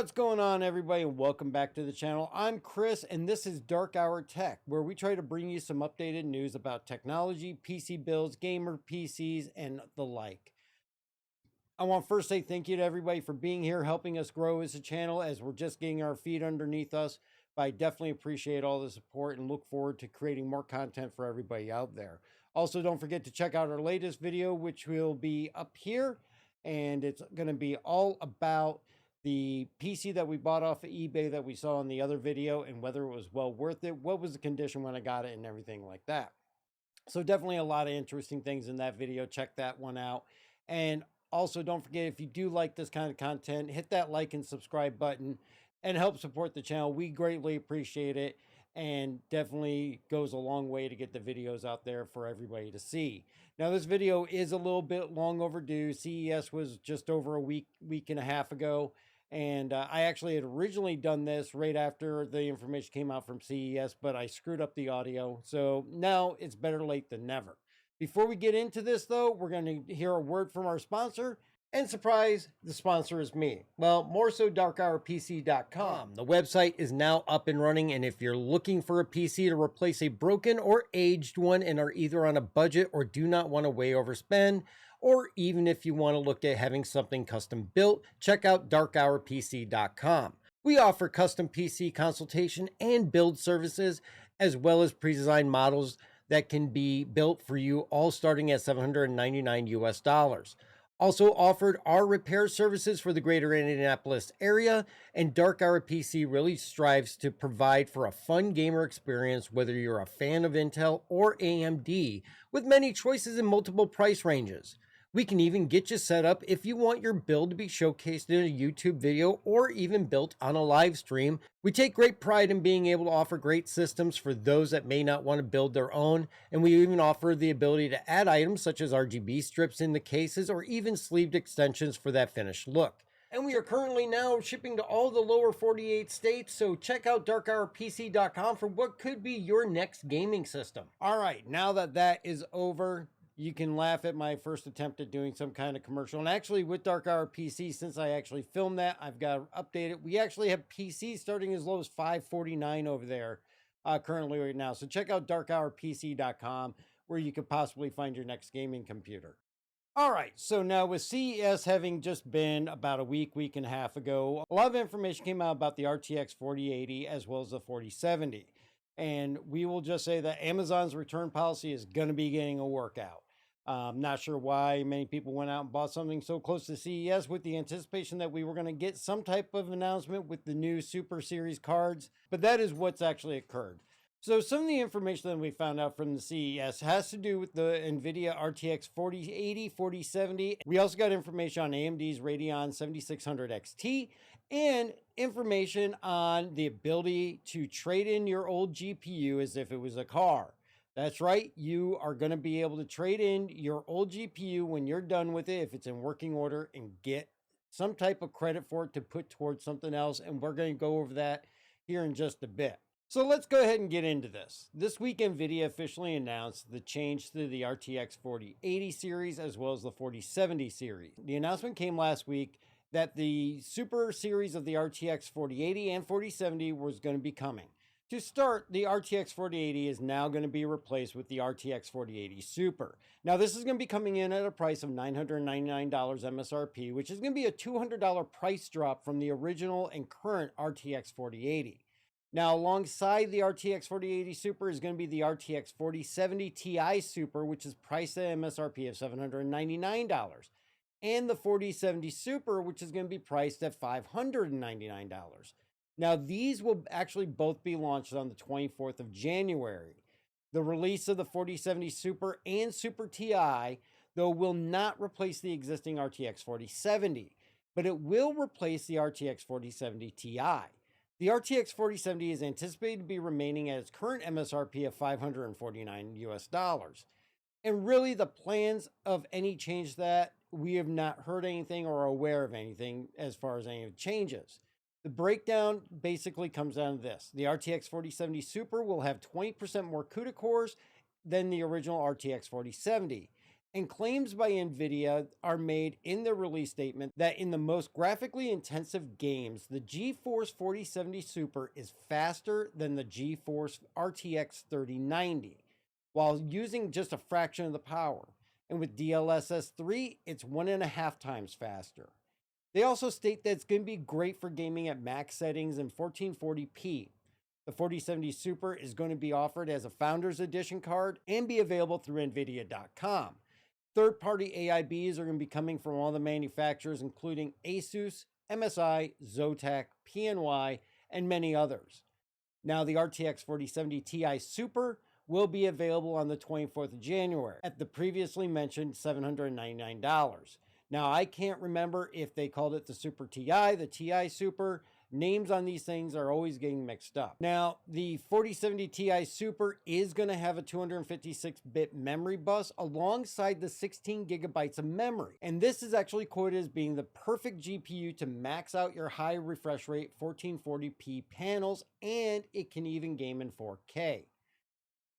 What's going on, everybody, and welcome back to the channel. I'm Chris, and this is Dark Hour Tech, where we try to bring you some updated news about technology, PC builds, gamer PCs, and the like. I want to first say thank you to everybody for being here, helping us grow as a channel as we're just getting our feet underneath us. But I definitely appreciate all the support and look forward to creating more content for everybody out there. Also, don't forget to check out our latest video, which will be up here, and it's going to be all about the PC that we bought off of eBay that we saw in the other video and whether it was well worth it, what was the condition when I got it, and everything like that. So definitely a lot of interesting things in that video. Check that one out. And also don't forget, if you do like this kind of content, hit that like and subscribe button and help support the channel. We greatly appreciate it, and definitely goes a long way to get the videos out there for everybody to see. Now, this video is a little bit long overdue. CES was just over a week and a half ago. And I actually had originally done this right after the information came out from CES, but I screwed up the audio. So now it's better late than never. Before we get into this, though, we're going to hear a word from our sponsor. And surprise, the sponsor is me. Well, more so darkhourpc.com. The website is now up and running, and if you're looking for a PC to replace a broken or aged one and are either on a budget or do not want to way overspend, or even if you want to look at having something custom built, check out darkhourpc.com. We offer custom PC consultation and build services, as well as pre-designed models that can be built for you, all starting at $799 US. Also offered are repair services for the greater Indianapolis area, and Dark Hour PC really strives to provide for a fun gamer experience, whether you're a fan of Intel or AMD, with many choices in multiple price ranges. We can even get you set up if you want your build to be showcased in a YouTube video or even built on a live stream. We take great pride in being able to offer great systems for those that may not want to build their own, and we even offer the ability to add items such as RGB strips in the cases or even sleeved extensions for that finished look. And we are currently now shipping to all the lower 48 states, so check out darkhourpc.com for what could be your next gaming system. All right, now that is over, you can laugh at my first attempt at doing some kind of commercial. And actually, with Dark Hour PC, since I actually filmed that, I've got to update it. We actually have PCs starting as low as $549 over there currently right now. So check out darkhourpc.com, where you could possibly find your next gaming computer. All right, so now with CES having just been about a week and a half ago, a lot of information came out about the RTX 4080 as well as the 4070. And we will just say that Amazon's return policy is going to be getting a workout. Not sure why many people went out and bought something so close to CES with the anticipation that we were going to get some type of announcement with the new Super Series cards, but that is what's actually occurred. So some of the information that we found out from the CES has to do with the NVIDIA RTX 4080, 4070. We also got information on AMD's Radeon 7600 XT and information on the ability to trade in your old GPU as if it was a car. That's right, you are going to be able to trade in your old GPU when you're done with it, if it's in working order, and get some type of credit for it to put towards something else. And we're going to go over that here in just a bit. So let's go ahead and get into this. This week, NVIDIA officially announced the change to the RTX 4080 series as well as the 4070 series. The announcement came last week that the Super series of the RTX 4080 and 4070 was going to be coming. To start, the RTX 4080 is now going to be replaced with the RTX 4080 Super. Now, this is going to be coming in at a price of $999 MSRP, which is going to be a $200 price drop from the original and current RTX 4080. Now, alongside the RTX 4080 Super is going to be the RTX 4070 Ti Super, which is priced at MSRP of $799. And the 4070 Super, which is going to be priced at $599. Now, these will actually both be launched on the 24th of January. The release of the 4070 Super and Super Ti, though, will not replace the existing RTX 4070, but it will replace the RTX 4070 Ti. The RTX 4070 is anticipated to be remaining at its current MSRP of $549 US. And really, the plans of any change that we have not heard anything or are aware of anything as far as any changes. The breakdown basically comes down to this. The RTX 4070 Super will have 20% more CUDA cores than the original RTX 4070. And claims by NVIDIA are made in their release statement that in the most graphically intensive games, the GeForce 4070 Super is faster than the GeForce RTX 3090, while using just a fraction of the power. And with DLSS 3, it's 1.5 times faster. They also state that it's going to be great for gaming at max settings in 1440p. The 4070 Super is going to be offered as a Founders Edition card and be available through NVIDIA.com. Third-party AIBs are going to be coming from all the manufacturers, including Asus, MSI, Zotac, PNY, and many others. Now, the RTX 4070 Ti Super will be available on the 24th of January at the previously mentioned $799. Now, I can't remember if they called it the Super Ti, the Ti Super. Names on these things are always getting mixed up. Now, the 4070 Ti Super is going to have a 256-bit memory bus alongside the 16 gigabytes of memory. And this is actually quoted as being the perfect GPU to max out your high refresh rate 1440p panels, and it can even game in 4K.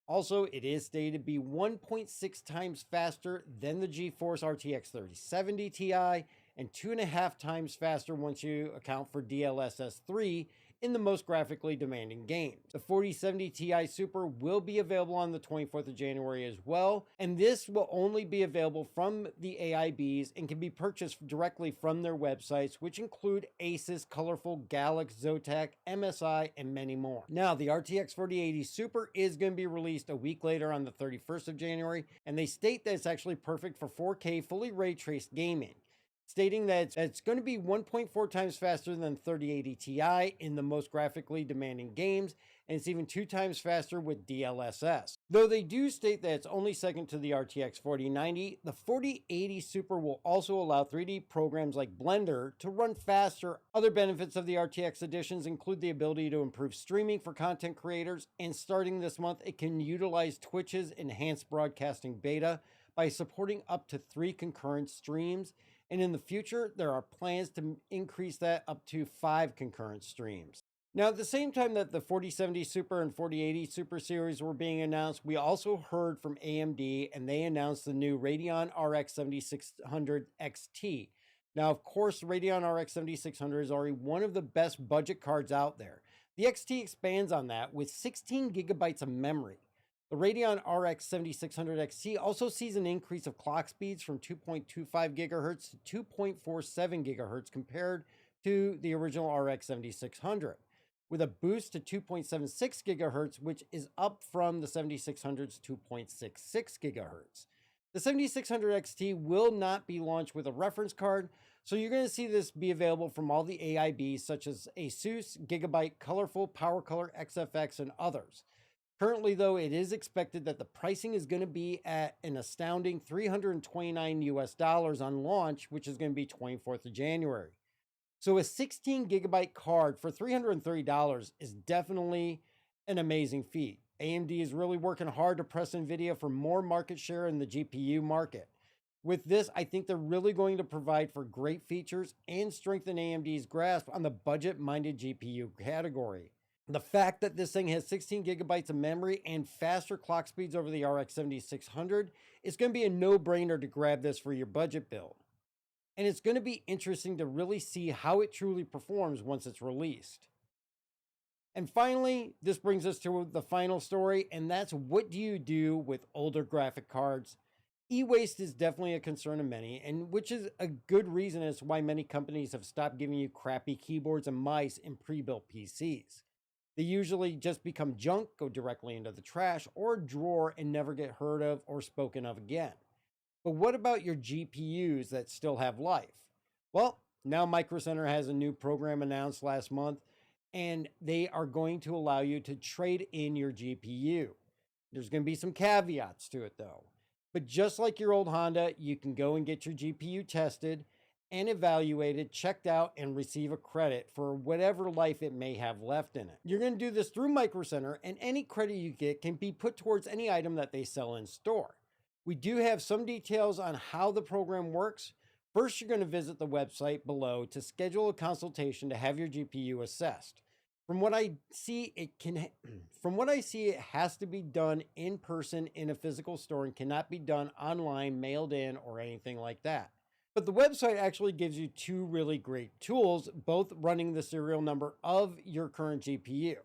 Also, it is stated to be 1.6 times faster than the GeForce RTX 3070 Ti and 2.5 times faster once you account for DLSS 3 in the most graphically demanding games. The 4070 Ti Super will be available on the 24th of January as well, and this will only be available from the AIBs and can be purchased directly from their websites, which include Asus, Colorful, Galax, Zotac, MSI, and many more. Now, the RTX 4080 Super is going to be released a week later on the 31st of January, and they state that it's actually perfect for 4K fully ray-traced gaming, stating that it's going to be 1.4 times faster than 3080 Ti in the most graphically demanding games, and it's even 2 times faster with DLSS. Though they do state that it's only second to the RTX 4090, the 4080 Super will also allow 3D programs like Blender to run faster. Other benefits of the RTX editions include the ability to improve streaming for content creators, and starting this month, it can utilize Twitch's enhanced broadcasting beta by supporting up to 3 concurrent streams. And in the future, there are plans to increase that up to 5 concurrent streams. Now, at the same time that the 4070 Super and 4080 Super series were being announced, we also heard from AMD, and they announced the new Radeon RX 7600 XT. Now, of course, Radeon RX 7600 is already one of the best budget cards out there. The XT expands on that with 16 gigabytes of memory. The Radeon RX 7600 XT also sees an increase of clock speeds from 2.25 GHz to 2.47 GHz compared to the original RX 7600, with a boost to 2.76 GHz, which is up from the 7600's 2.66 GHz. The 7600 XT will not be launched with a reference card, so you're going to see this be available from all the AIBs such as Asus, Gigabyte, Colorful, PowerColor, XFX, and others. Currently, though, it is expected that the pricing is going to be at an astounding $329 on launch, which is going to be 24th of January. So a 16 gigabyte card for $330 is definitely an amazing feat. AMD is really working hard to press NVIDIA for more market share in the GPU market. With this, I think they're really going to provide for great features and strengthen AMD's grasp on the budget-minded GPU category. The fact that this thing has 16 gigabytes of memory and faster clock speeds over the RX 7600 is going to be a no-brainer to grab this for your budget build. And it's going to be interesting to really see how it truly performs once it's released. And finally, this brings us to the final story, and that's what do you do with older graphic cards? E-waste is definitely a concern of many, and which is a good reason as to why many companies have stopped giving you crappy keyboards and mice in pre-built PCs. They usually just become junk, go directly into the trash or drawer, and never get heard of or spoken of again. But what about your GPUs that still have life? Well, now Micro Center has a new program announced last month, and they are going to allow you to trade in your GPU. There's going to be some caveats to it though. But just like your old Honda, you can go and get your GPU tested and evaluated, checked out, and receive a credit for whatever life it may have left in it. You're going to do this through Micro Center, and any credit you get can be put towards any item that they sell in store. We do have some details on how the program works. First, you're going to visit the website below to schedule a consultation to have your GPU assessed. From what I see, from what I see, it has to be done in person in a physical store and cannot be done online, mailed in, or anything like that. But the website actually gives you two really great tools, both running the serial number of your current GPU.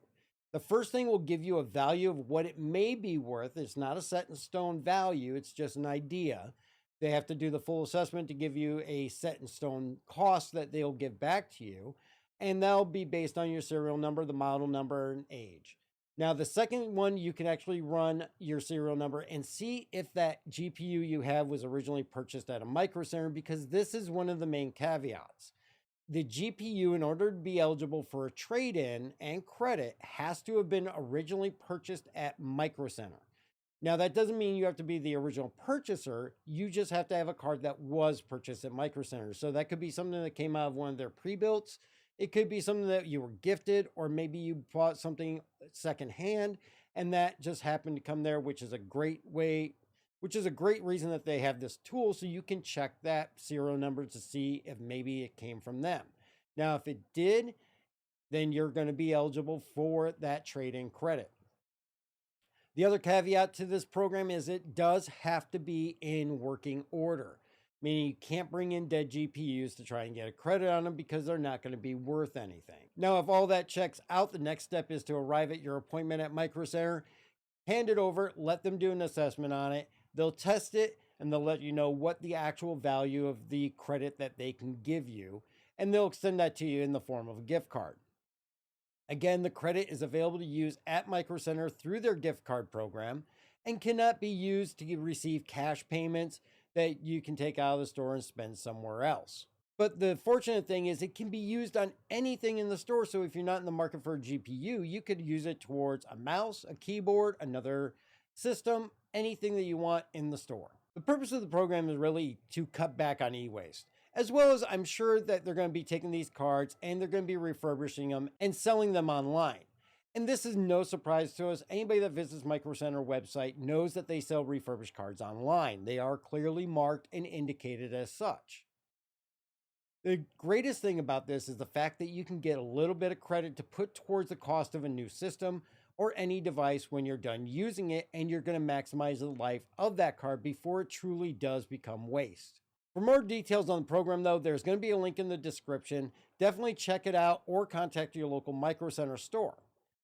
The first thing will give you a value of what it may be worth. It's not a set in stone value, it's just an idea. They have to do the full assessment to give you a set in stone cost that they'll give back to you. And that'll be based on your serial number, the model number, and age. Now, the second one, you can actually run your serial number and see if that GPU you have was originally purchased at a Micro Center, because this is one of the main caveats. The GPU, in order to be eligible for a trade-in and credit, has to have been originally purchased at Micro Center. Now, that doesn't mean you have to be the original purchaser. You just have to have a card that was purchased at Micro Center. So that could be something that came out of one of their pre-builts. It could be something that you were gifted, or maybe you bought something secondhand and that just happened to come there, which is a great reason that they have this tool, so you can check that serial number to see if maybe it came from them. Now, if it did, then you're going to be eligible for that trade-in credit. The other caveat to this program is it does have to be in working order, meaning you can't bring in dead GPUs to try and get a credit on them because they're not going to be worth anything. Now, if all that checks out, the next step is to arrive at your appointment at Micro Center, hand it over, let them do an assessment on it. They'll test it and they'll let you know what the actual value of the credit that they can give you, and they'll extend that to you in the form of a gift card. Again, the credit is available to use at Micro Center through their gift card program and cannot be used to receive cash payments that you can take out of the store and spend somewhere else. But the fortunate thing is it can be used on anything in the store. So if you're not in the market for a GPU, you could use it towards a mouse, a keyboard, another system, anything that you want in the store. The purpose of the program is really to cut back on e-waste, as well as I'm sure that they're going to be taking these cards and they're going to be refurbishing them and selling them online. And this is no surprise to us. Anybody that visits Micro Center website knows that they sell refurbished cards online. They are clearly marked and indicated as such. The greatest thing about this is the fact that you can get a little bit of credit to put towards the cost of a new system or any device when you're done using it, and you're going to maximize the life of that card before it truly does become waste. For more details on the program, though, there's going to be a link in the description. Definitely check it out or contact your local Micro Center store.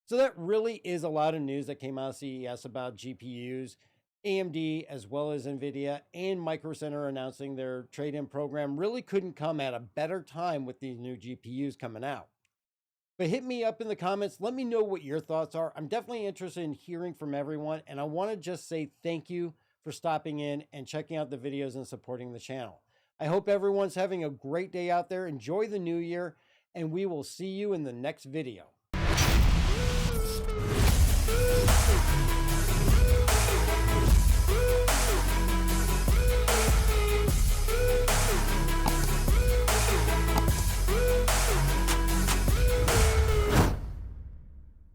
So that really is a lot of news that came out of CES about GPUs. AMD, as well as NVIDIA and Micro Center announcing their trade-in program, really couldn't come at a better time with these new GPUs coming out. But hit me up in the comments. Let me know what your thoughts are. I'm definitely interested in hearing from everyone. And I want to just say thank you for stopping in and checking out the videos and supporting the channel. I hope everyone's having a great day out there. Enjoy the new year, and we will see you in the next video.